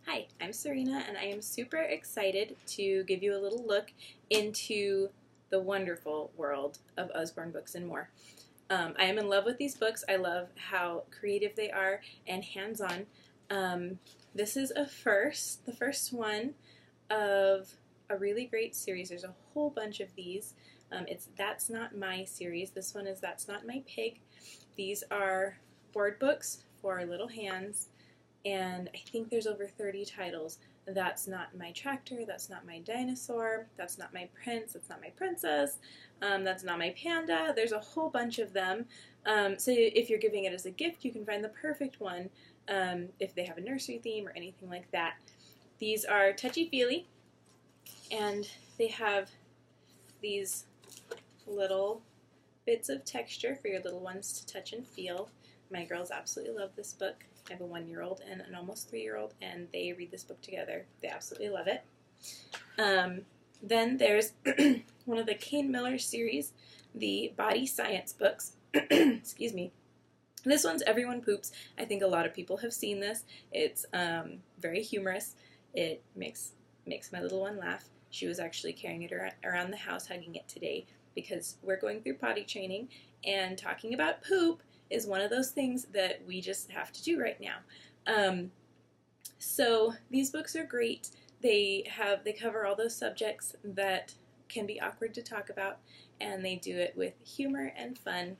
Hi, I'm Serena, and I am super excited to give you a little look into the wonderful world of Usborne Books and more. I am in love with these books. I love how creative they are and hands-on. This is the first one of a really great series. There's a whole bunch of these. It's That's Not My series. This one is That's Not My Pig. These are board books for little hands, and I think there's over 30 titles. That's Not My Tractor, That's Not My Dinosaur, That's Not My Prince, That's Not My Princess, That's Not My Panda. There's a whole bunch of them. So if you're giving it as a gift, you can find the perfect one if they have a nursery theme or anything like that. These are touchy-feely, and they have these little bits of texture for your little ones to touch and feel. My girls absolutely love this book. I have a 1-year-old and an almost 3-year-old, and they read this book together. They absolutely love it. Then there's one of the Kane Miller series, the Body Science books. Excuse me. This one's Everyone Poops. I think a lot of people have seen this. It's very humorous. It makes my little one laugh. She was actually carrying it around the house, hugging it today, because we're going through potty training, and talking about poop is one of those things that we just have to do right now. So these books are great. They cover all those subjects that can be awkward to talk about, and they do it with humor and fun.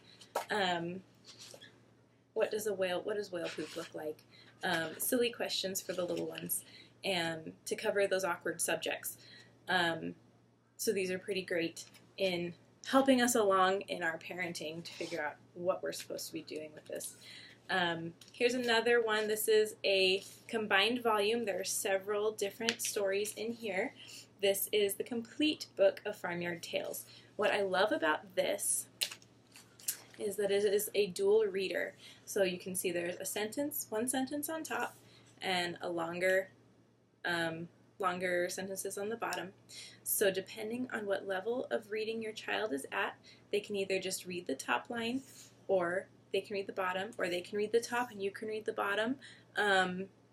What does whale poop look like? Silly questions for the little ones, and to cover those awkward subjects. So these are pretty great in helping us along in our parenting to figure out what we're supposed to be doing with this. Here's another one. This is a combined volume. There are several different stories in here. This is the complete book of Farmyard Tales. What I love about this is that it is a dual reader. So you can see there's one sentence on top, and a longer sentences on the bottom. So depending on what level of reading your child is at, they can either just read the top line, or they can read the bottom, or they can read the top and you can read the bottom,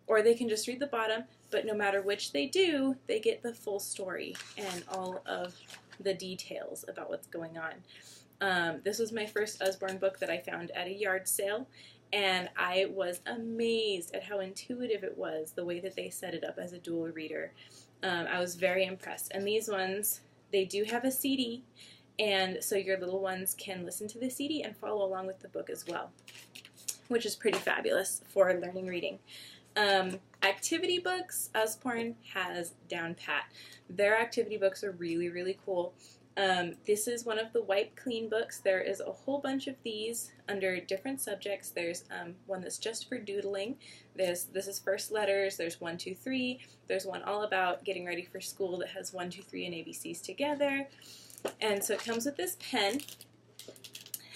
or they can just read the bottom, but no matter which they do, they get the full story and all of the details about what's going on. This was my first Usborne book that I found at a yard sale, and I was amazed at how intuitive it was, the way that they set it up as a dual reader. I was very impressed. And these ones, they do have a CD, and so your little ones can listen to the CD and follow along with the book as well, which is pretty fabulous for learning reading. Activity books, Usborne has down pat. Their activity books are really, really cool. This is one of the Wipe Clean books. There is a whole bunch of these under different subjects. There's one that's just for doodling. This is first letters. There's 1, 2, 3. There's one all about getting ready for school that has 1, 2, 3 and ABCs together. And so it comes with this pen.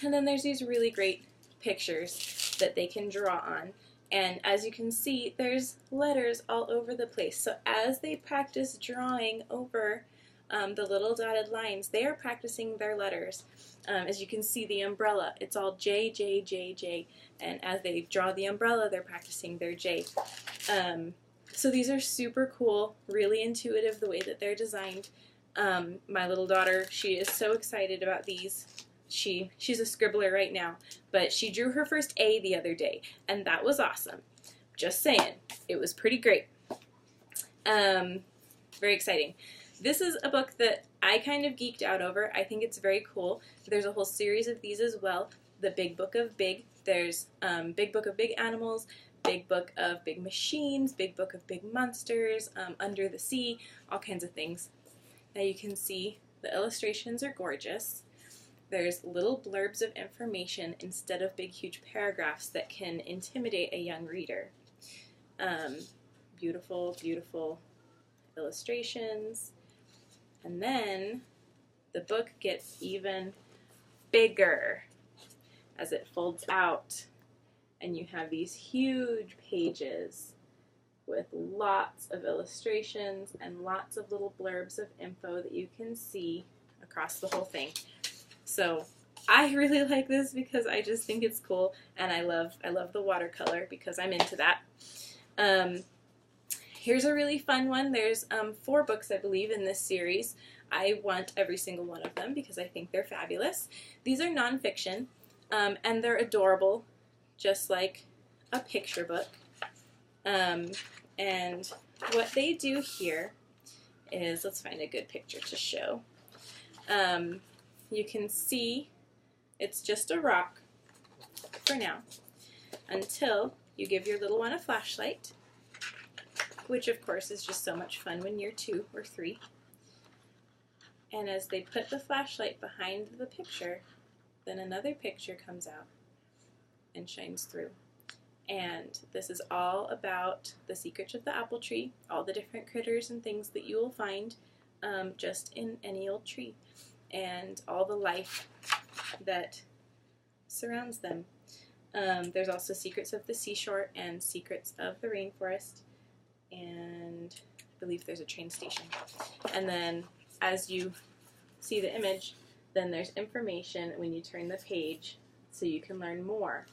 And then there's these really great pictures that they can draw on. And as you can see, there's letters all over the place. So as they practice drawing over the little dotted lines, they are practicing their letters. As you can see, the umbrella, it's all J, J, J, J. And as they draw the umbrella, they're practicing their J. So these are super cool, really intuitive the way that they're designed. My little daughter, she is so excited about these. She's a scribbler right now, but she drew her first A the other day, and that was awesome. Just saying, it was pretty great. Very exciting. This is a book that I kind of geeked out over. I think it's very cool. There's a whole series of these as well. The Big Book of Big. There's Big Book of Big Animals, Big Book of Big Machines, Big Book of Big Monsters, Under the Sea, all kinds of things. Now you can see the illustrations are gorgeous. There's little blurbs of information instead of big, huge paragraphs that can intimidate a young reader. Beautiful, beautiful illustrations. And then the book gets even bigger as it folds out, and you have these huge pages with lots of illustrations and lots of little blurbs of info that you can see across the whole thing. So I really like this because I just think it's cool, and I love the watercolor because I'm into that. Here's a really fun one. There's 4 books, I believe, in this series. I want every single one of them because I think they're fabulous. These are nonfiction, and they're adorable, just like a picture book. And what they do here is, let's find a good picture to show. You can see it's just a rock for now until you give your little one a flashlight, which of course is just so much fun when you're 2 or 3. And as they put the flashlight behind the picture, then another picture comes out and shines through. And this is all about the secrets of the apple tree, all the different critters and things that you will find just in any old tree, and all the life that surrounds them. There's also secrets of the seashore and secrets of the rainforest, and I believe there's a train station. And then as you see the image, then there's information when you turn the page so you can learn more.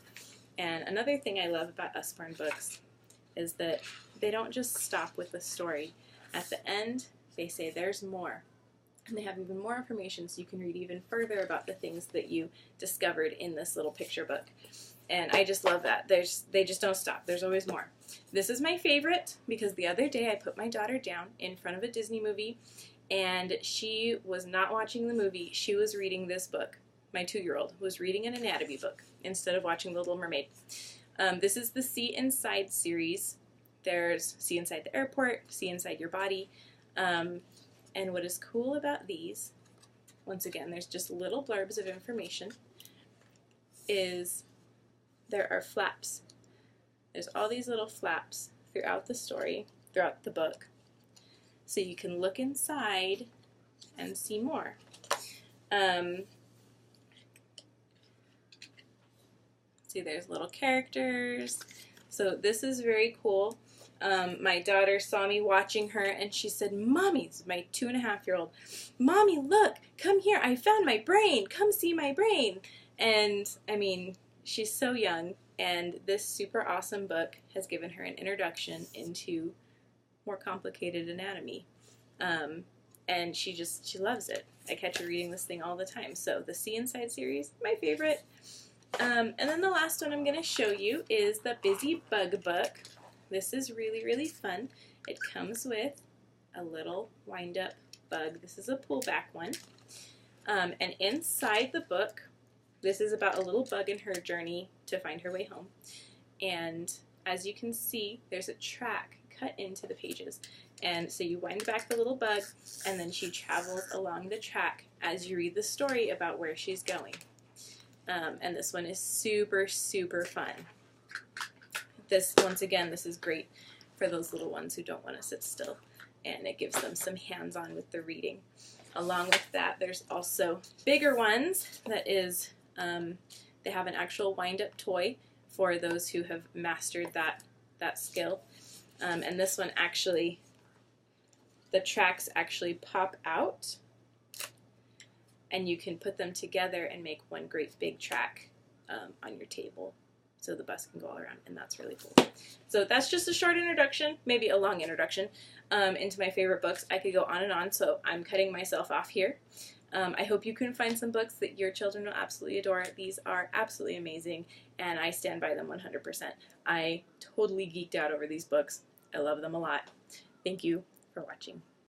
And another thing I love about Usborne Books is that they don't just stop with the story. At the end, they say there's more. And they have even more information so you can read even further about the things that you discovered in this little picture book. And I just love that. They just don't stop. There's always more. This is my favorite because the other day I put my daughter down in front of a Disney movie, and she was not watching the movie. She was reading this book. My 2-year-old was reading an anatomy book instead of watching The Little Mermaid. This is the See Inside series. There's See Inside the Airport, See Inside Your Body. And what is cool about these, once again, there's just little blurbs of information, is there are flaps. There's all these little flaps throughout the story, throughout the book, so you can look inside and see more. See, there's little characters. So this is very cool. My daughter saw me watching her and she said, "Mommy," my 2.5-year-old, "Mommy, look, come here, I found my brain, come see my brain." And I mean, she's so young, and this super awesome book has given her an introduction into more complicated anatomy. And she loves it. I catch her reading this thing all the time. So the See Inside series, my favorite. And then the last one I'm going to show you is the Busy Bug book. This is really, really fun. It comes with a little wind-up bug. This is a pullback one. And inside the book, this is about a little bug in her journey to find her way home. And as you can see, there's a track cut into the pages. And so you wind back the little bug, and then she travels along the track as you read the story about where she's going. And this one is super, super fun. This, once again, this is great for those little ones who don't want to sit still, and it gives them some hands-on with the reading. Along with that, there's also bigger ones that is, they have an actual wind-up toy for those who have mastered that skill. And this one actually, the tracks actually pop out, and you can put them together and make one great big track on your table, so the bus can go all around, and that's really cool. So that's just a short introduction, maybe a long introduction, into my favorite books. I could go on and on, so I'm cutting myself off here. I hope you can find some books that your children will absolutely adore. These are absolutely amazing, and I stand by them 100%. I totally geeked out over these books. I love them a lot. Thank you for watching.